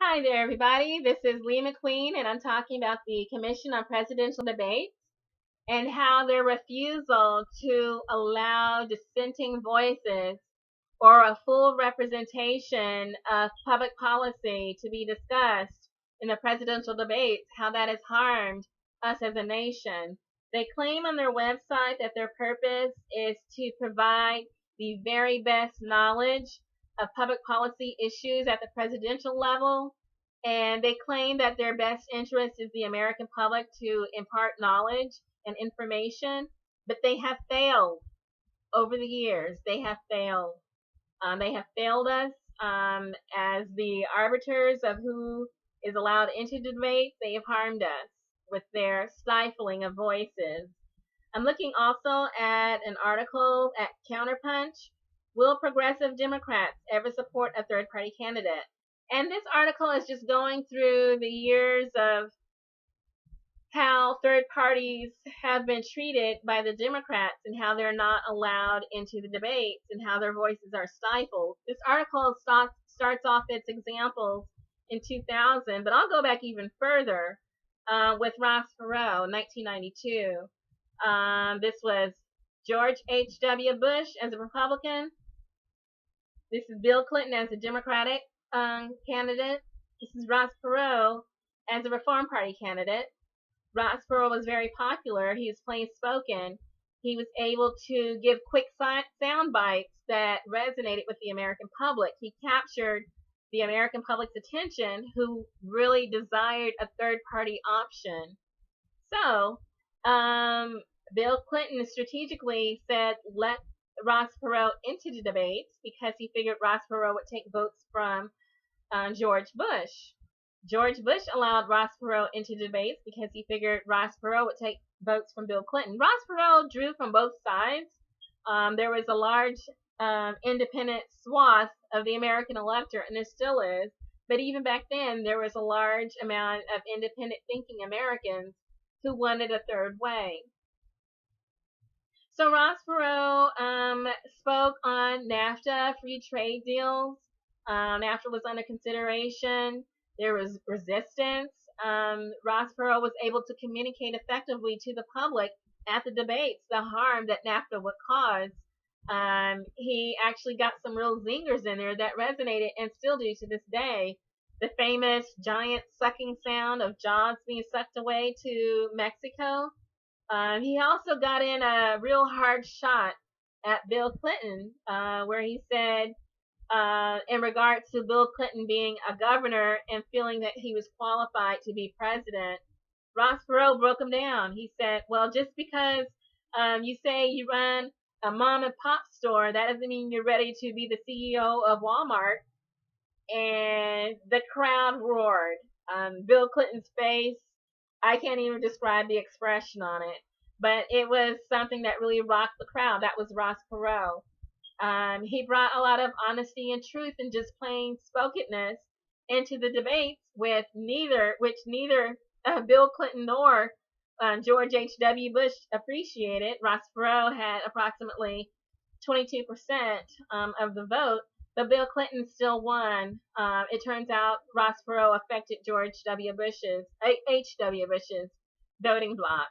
Hi there, everybody. This is Lee McQueen, and I'm talking about the Commission on Presidential Debates and how their refusal to allow dissenting voices or a full representation of public policy to be discussed in the presidential debates, how that has harmed us as a nation. They claim on their website that their purpose is to provide the very best knowledge of public policy issues at the presidential level. And they claim that their best interest is the American public to impart knowledge and information, but they have failed over the years. They have failed. They have failed us as the arbiters of who is allowed into the debate. They have harmed us with their stifling of voices. I'm looking also at an article at Counterpunch. Will progressive Democrats ever support a third party candidate? And this article is just going through the years of how third parties have been treated by the Democrats and how they're not allowed into the debates and how their voices are stifled. This article starts off its examples in 2000, but I'll go back even further with Ross Perot, 1992. This was George H.W. Bush as a Republican. This is Bill Clinton as a Democratic candidate. This is Ross Perot as a Reform Party candidate. Ross Perot was very popular. He was plain spoken. He was able to give quick sound bites that resonated with the American public. He captured the American public's attention, who really desired a third party option. So, Bill Clinton strategically said, let Ross Perot into the debates because he figured Ross Perot would take votes from George Bush. George Bush allowed Ross Perot into debates because he figured Ross Perot would take votes from Bill Clinton. Ross Perot drew from both sides. There was a large independent swath of the American electorate, and there still is. But even back then, there was a large amount of independent thinking Americans who wanted a third way. So Ross Perot spoke on NAFTA, free trade deals. NAFTA was under consideration. There was resistance. Ross Perot was able to communicate effectively to the public at the debates the harm that NAFTA would cause. He actually got some real zingers in there that resonated and still do to this day. The famous giant sucking sound of Jaws being sucked away to Mexico. He also got in a real hard shot at Bill Clinton, where he said, in regards to Bill Clinton being a governor and feeling that he was qualified to be president, Ross Perot broke him down. He said, well, just because you say you run a mom and pop store, that doesn't mean you're ready to be the CEO of Walmart. And the crowd roared. Bill Clinton's face, I can't even describe the expression on it, but it was something that really rocked the crowd. That was Ross Perot. He brought a lot of honesty and truth and just plain spokenness into the debates, which neither Bill Clinton nor George H.W. Bush appreciated. Ross Perot had approximately 22% of the vote, but Bill Clinton still won. It turns out Ross Perot affected George H.W. Bush's voting bloc.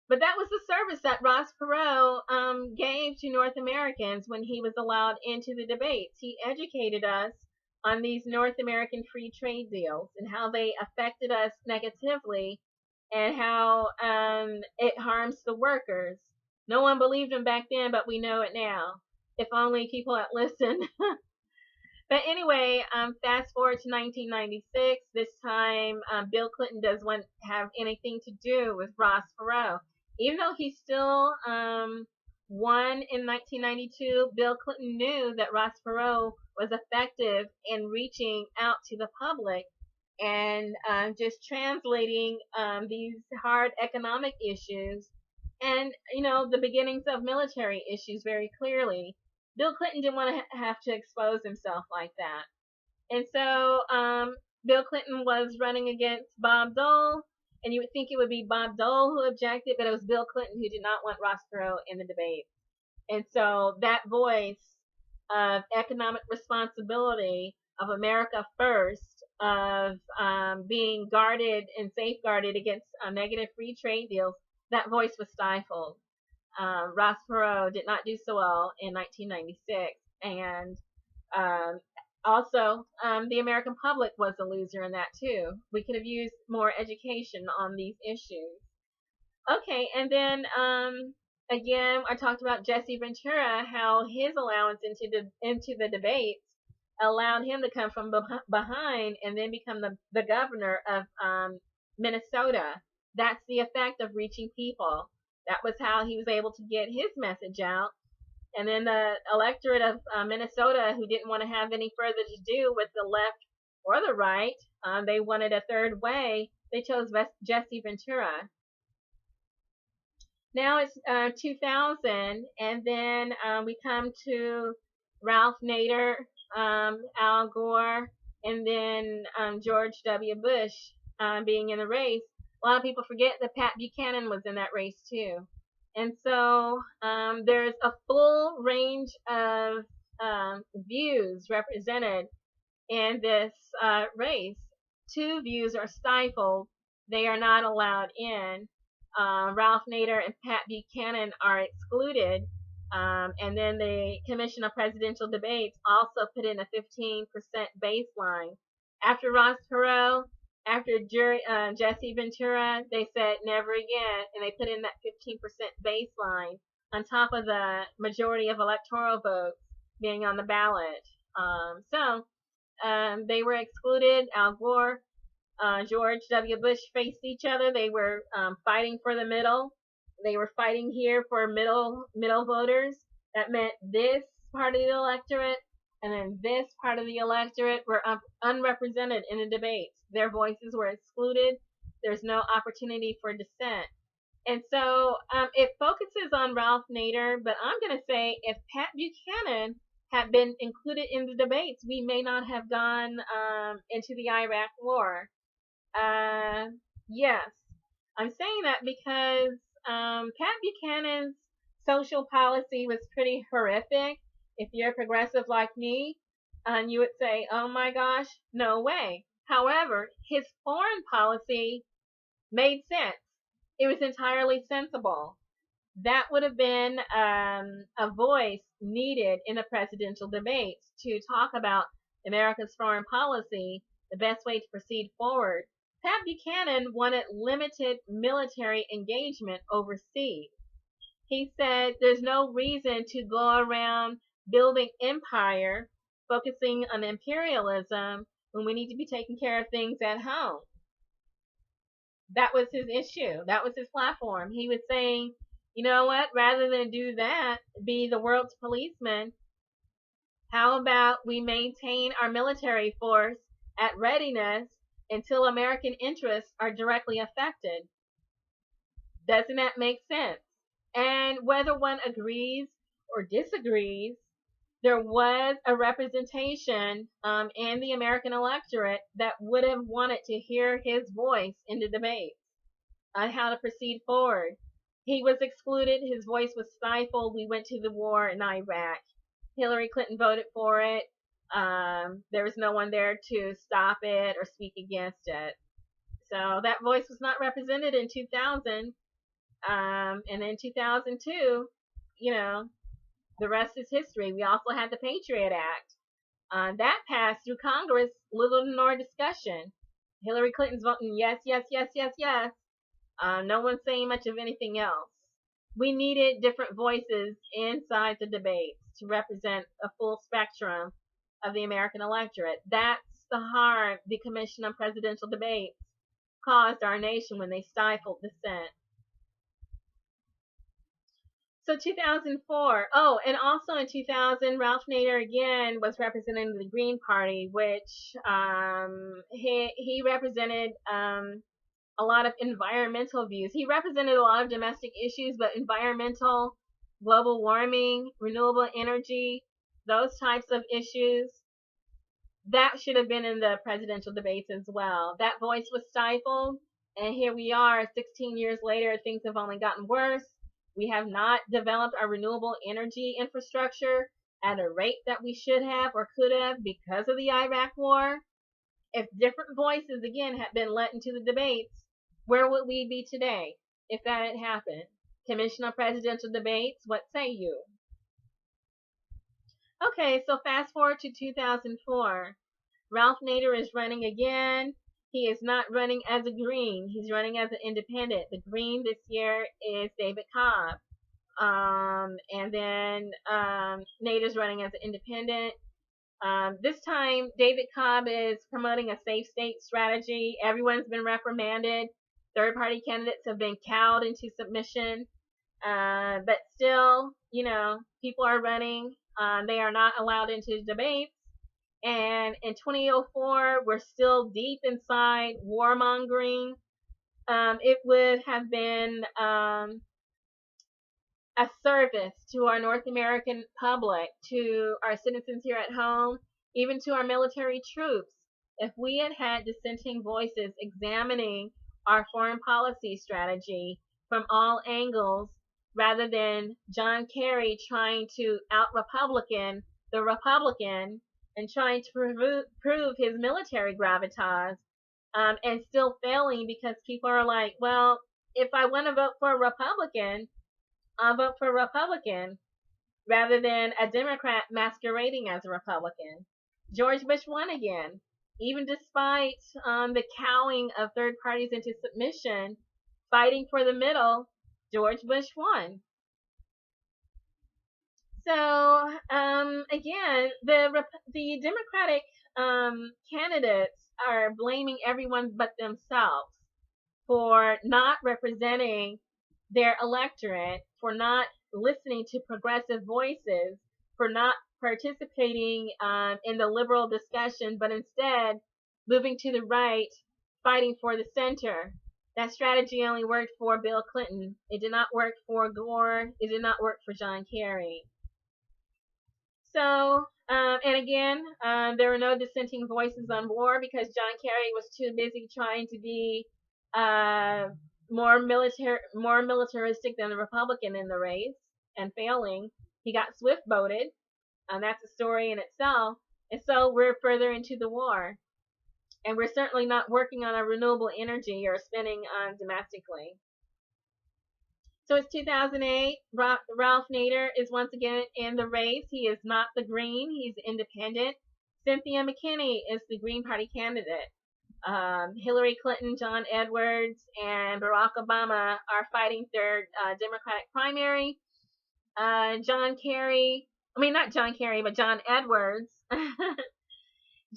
But that was the service that Ross Perot gave to North Americans when he was allowed into the debates. He educated us on these North American free trade deals and how they affected us negatively and how it harms the workers. No one believed him back then, but we know it now. If only people had listened. But anyway, fast forward to 1996. This time, Bill Clinton doesn't have anything to do with Ross Perot. Even though he still won in 1992, Bill Clinton knew that Ross Perot was effective in reaching out to the public and just translating these hard economic issues and, the beginnings of military issues very clearly. Bill Clinton didn't want to have to expose himself like that. And so Bill Clinton was running against Bob Dole, and you would think it would be Bob Dole who objected, but it was Bill Clinton who did not want Ross Perot in the debate. And so that voice of economic responsibility, of America First, of being guarded and safeguarded against negative free trade deals, that voice was stifled. Ross Perot did not do so well in 1996, and also the American public was a loser in that too. We could have used more education on these issues. Okay, and then again, I talked about Jesse Ventura, how his allowance into the debates allowed him to come from behind and then become the governor of Minnesota. That's the effect of reaching people. That was how he was able to get his message out. And then the electorate of Minnesota, who didn't want to have any further to do with the left or the right, they wanted a third way. They chose Jesse Ventura. Now it's 2000, and then we come to Ralph Nader, Al Gore, and then George W. Bush being in the race. A lot of people forget that Pat Buchanan was in that race too. And so there's a full range of views represented in this race. Two views are stifled. They are not allowed in. Ralph Nader and Pat Buchanan are excluded. And then the Commission of Presidential Debates also put in a 15% baseline. After Ross Perot, after Jesse Ventura, they said never again, and they put in that 15% baseline on top of the majority of electoral votes being on the ballot. So they were excluded. Al Gore, George W. Bush faced each other. They were fighting for the middle. They were fighting here for middle voters. That meant this part of the electorate and then this part of the electorate were unrepresented in the debates. Their voices were excluded. There's no opportunity for dissent. And so it focuses on Ralph Nader, but I'm going to say if Pat Buchanan had been included in the debates, we may not have gone into the Iraq War. Yes, I'm saying that because Pat Buchanan's social policy was pretty horrific. If you're progressive like me, you would say, oh my gosh, no way. However, his foreign policy made sense. It was entirely sensible. That would have been a voice needed in the presidential debates to talk about America's foreign policy, the best way to proceed forward. Pat Buchanan wanted limited military engagement overseas. He said there's no reason to go around building empire, focusing on imperialism, when we need to be taking care of things at home. That was his issue. That was his platform. He was saying, you know what, rather than do that, be the world's policeman, how about we maintain our military force at readiness until American interests are directly affected? Doesn't that make sense? And whether one agrees or disagrees, there was a representation in the American electorate that would have wanted to hear his voice in the debates on how to proceed forward. He was excluded. His voice was stifled. We went to the war in Iraq. Hillary Clinton voted for it. There was no one there to stop it or speak against it. So that voice was not represented in 2000. And in 2002, you know, the rest is history. We also had the Patriot Act. That passed through Congress, little to no discussion. Hillary Clinton's voting yes, yes, yes, yes, yes. No one's saying much of anything else. We needed different voices inside the debates to represent a full spectrum of the American electorate. That's the harm the Commission on Presidential Debates caused our nation when they stifled dissent. So 2004. Oh, and also in 2000, Ralph Nader again was representing the Green Party, which he represented a lot of environmental views. He represented a lot of domestic issues, but environmental, global warming, renewable energy, those types of issues, that should have been in the presidential debates as well. That voice was stifled, and here we are 16 years later. Things have only gotten worse. We have not developed our renewable energy infrastructure. at a rate that we should have or could have because of the Iraq War. If different voices, again, had been let into the debates, where would we be today if that had happened? Commission on Presidential Debates, what say you? Okay, so fast forward to 2004. Ralph Nader is running again. He is not running as a Green. He's running as an independent. The Green this year is David Cobb. And then Nader's running as an independent. This time, David Cobb is promoting a safe state strategy. Everyone's been reprimanded. Third-party candidates have been cowed into submission. But still, people are running. They are not allowed into debates. And in 2004, we're still deep inside warmongering. It would have been a service to our North American public, to our citizens here at home, even to our military troops, if we had had dissenting voices examining our foreign policy strategy from all angles, rather than John Kerry trying to out-Republican the Republican and trying to prove his military gravitas, and still failing because people are like, well, if I want to vote for a Republican, I'll vote for a Republican rather than a Democrat masquerading as a Republican. George Bush won again. Even despite the cowing of third parties into submission, fighting for the middle, George Bush won. So, again, the Democratic candidates are blaming everyone but themselves for not representing their electorate, for not listening to progressive voices, for not participating in the liberal discussion, but instead moving to the right, fighting for the center. That strategy only worked for Bill Clinton. It did not work for Gore. It did not work for John Kerry. So, and again, there were no dissenting voices on war because John Kerry was too busy trying to be more militaristic than the Republican in the race and failing. He got swift voted, and that's a story in itself. And so we're further into the war, and we're certainly not working on our renewable energy or spending domestically. So it's 2008. Ralph Nader is once again in the race. He is not the Green. He's independent. Cynthia McKinney is the Green Party candidate. Hillary Clinton, John Edwards, and Barack Obama are fighting their Democratic primary. John Edwards.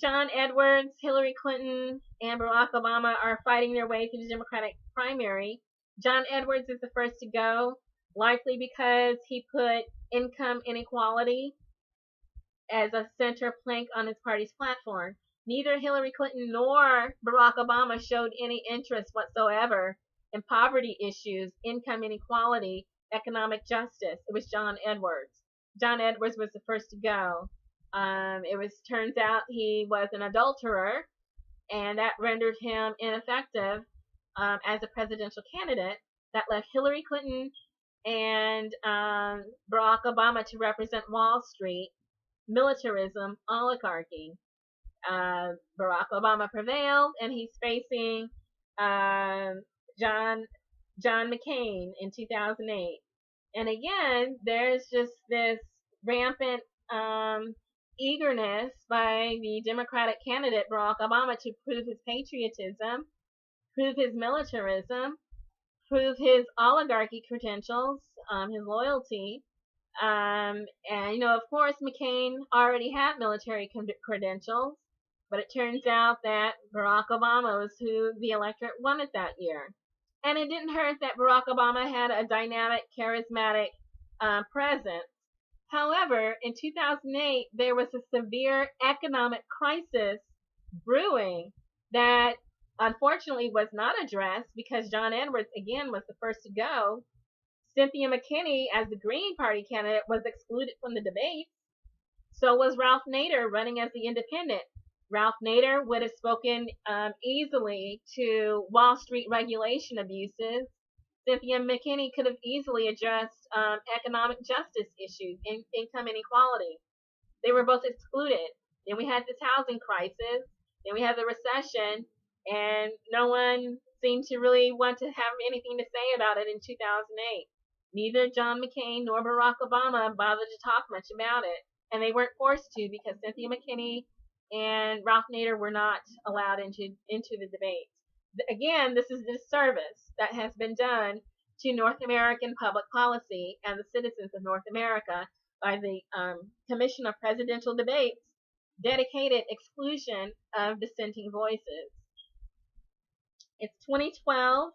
John Edwards, Hillary Clinton, and Barack Obama are fighting their way through the Democratic primary. John Edwards is the first to go, likely because he put income inequality as a center plank on his party's platform. Neither Hillary Clinton nor Barack Obama showed any interest whatsoever in poverty issues, income inequality, economic justice. It was John Edwards. John Edwards was the first to go. Turns out he was an adulterer, and that rendered him ineffective as a presidential candidate. That left Hillary Clinton and Barack Obama to represent Wall Street, militarism, oligarchy. Barack Obama prevailed, and he's facing John McCain in 2008. And again, there's just this rampant eagerness by the Democratic candidate Barack Obama to prove his patriotism, prove his militarism, prove his oligarchy credentials, his loyalty. And, of course, McCain already had military credentials, but it turns out that Barack Obama was who the electorate wanted that year. And it didn't hurt that Barack Obama had a dynamic, charismatic presence. However, in 2008, there was a severe economic crisis brewing that unfortunately was not addressed because John Edwards, again, was the first to go. Cynthia McKinney, as the Green Party candidate, was excluded from the debate. So was Ralph Nader running as the independent. Ralph Nader would have spoken easily to Wall Street regulation abuses. Cynthia McKinney could have easily addressed economic justice issues, income inequality. They were both excluded. Then we had this housing crisis. Then we had the recession, and no one seemed to really want to have anything to say about it in 2008. Neither John McCain nor Barack Obama bothered to talk much about it, and they weren't forced to because Cynthia McKinney and Ralph Nader were not allowed into the debates. Again, this is a disservice that has been done to North American public policy and the citizens of North America by the Commission of Presidential Debates dedicated exclusion of dissenting voices. It's 2012,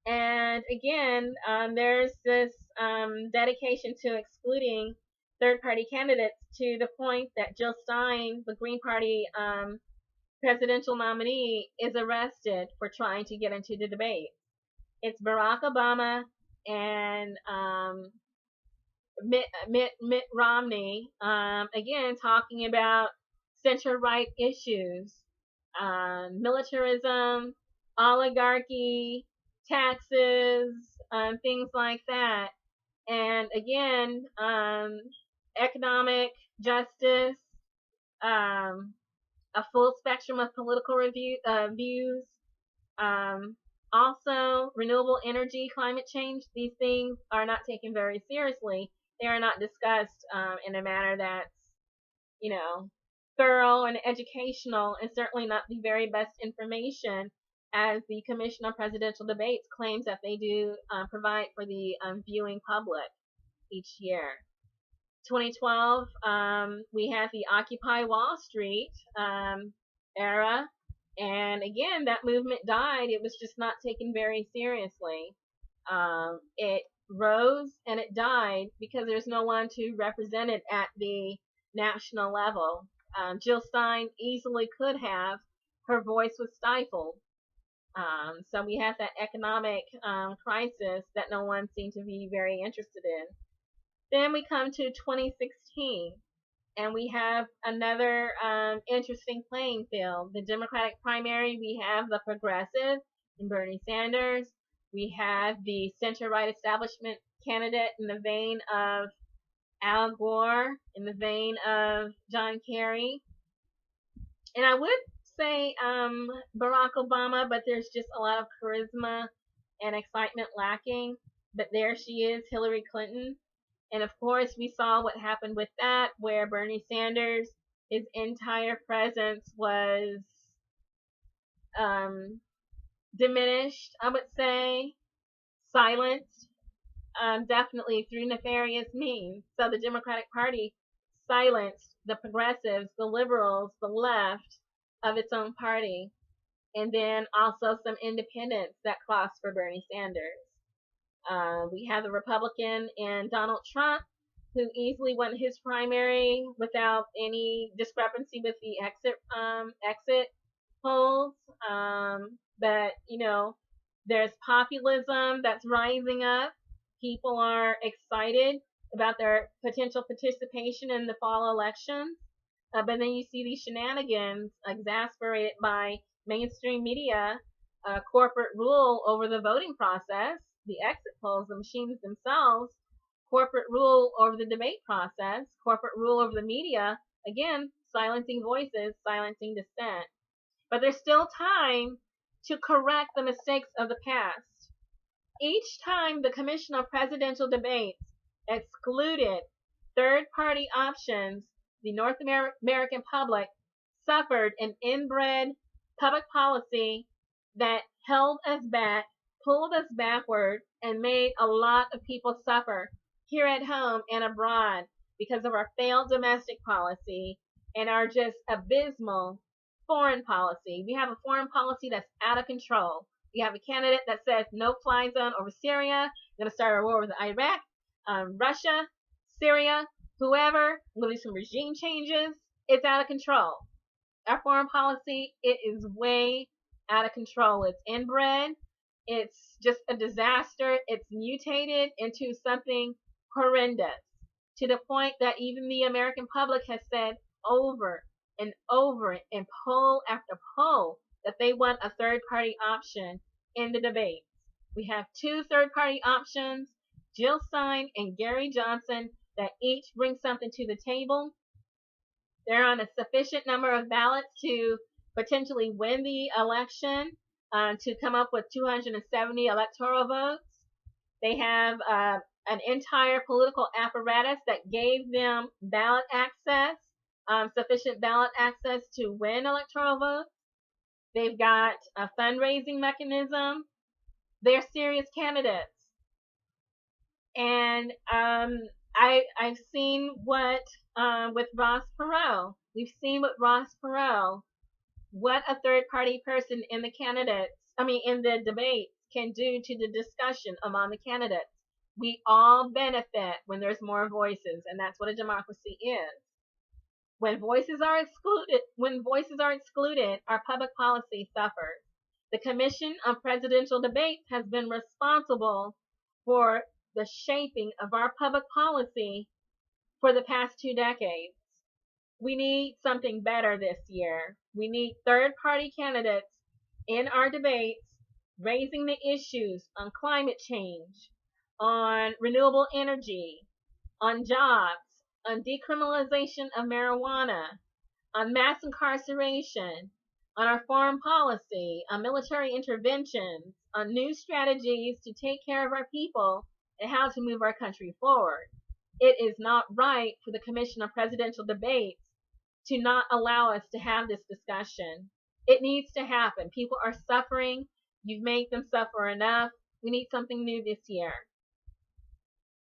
and again, there's this dedication to excluding third-party candidates to the point that Jill Stein, the Green Party presidential nominee, is arrested for trying to get into the debate. It's Barack Obama and Mitt Romney, again, talking about center-right issues, militarism, oligarchy, taxes, things like that. And again, economic justice, a full spectrum of political views, also renewable energy, climate change. These things are not taken very seriously. They are not discussed in a manner that's, thorough and educational, and certainly not the very best information as the Commission on Presidential Debates claims that they do provide for the viewing public each year. 2012, we had the Occupy Wall Street era, and again, that movement died. It was just not taken very seriously. It rose and it died because there's no one to represent it at the national level. Jill Stein easily could have. Her voice was stifled. So we have that economic crisis that no one seemed to be very interested in. Then we come to 2016, and we have another interesting playing field. The Democratic primary, we have the progressive in Bernie Sanders. We have the center-right establishment candidate in the vein of Al Gore, in the vein of John Kerry. And I would say Barack Obama, but there's just a lot of charisma and excitement lacking. But there she is, Hillary Clinton. And of course, we saw what happened with that, where Bernie Sanders, his entire presence was diminished, I would say, silenced, definitely through nefarious means. So the Democratic Party silenced the progressives, the liberals, the left of its own party, and then also some independents that crossed for Bernie Sanders. We have the Republican and Donald Trump, who easily won his primary without any discrepancy with the exit polls. But, there's populism that's rising up. People are excited about their potential participation in the fall elections. But then you see these shenanigans exasperated by mainstream media, corporate rule over the voting process, the exit polls, the machines themselves, corporate rule over the debate process, corporate rule over the media, again, silencing voices, silencing dissent. But there's still time to correct the mistakes of the past. Each time the Commission of Presidential Debates excluded third-party options, the North American public suffered an inbred public policy that held us back, pulled us backward, and made a lot of people suffer here at home and abroad because of our failed domestic policy and our just abysmal foreign policy. We have a foreign policy that's out of control. We have a candidate that says no fly zone over Syria, going to start a war with Iraq, Russia, Syria, whoever, will do some regime changes. It's out of control. Our foreign policy, it is way out of control. It's inbred. It's just a disaster. It's mutated into something horrendous to the point that even the American public has said over and over in poll after poll that they want a third-party option in the debates. We have two third-party options, Jill Stein and Gary Johnson, that each bring something to the table. They're on a sufficient number of ballots to potentially win the election, to come up with 270 electoral votes. They have an entire political apparatus that gave them ballot access, sufficient ballot access to win electoral votes. They've got a fundraising mechanism. They're serious candidates. And I've seen what with Ross Perot. We've seen with Ross Perot what a third party person in the debates can do to the discussion among the candidates. We all benefit when there's more voices, and that's what a democracy is. When voices are excluded, our public policy suffers. The Commission on Presidential Debates has been responsible for the shaping of our public policy for the past 2 decades. We need something better this year. We need third-party candidates in our debates raising the issues on climate change, on renewable energy, on jobs, on decriminalization of marijuana, on mass incarceration, on our foreign policy, on military interventions, on new strategies to take care of our people and how to move our country forward. It is not right for the Commission on Presidential Debates to not allow us to have this discussion. It needs to happen. People are suffering. You've made them suffer enough. We need something new this year.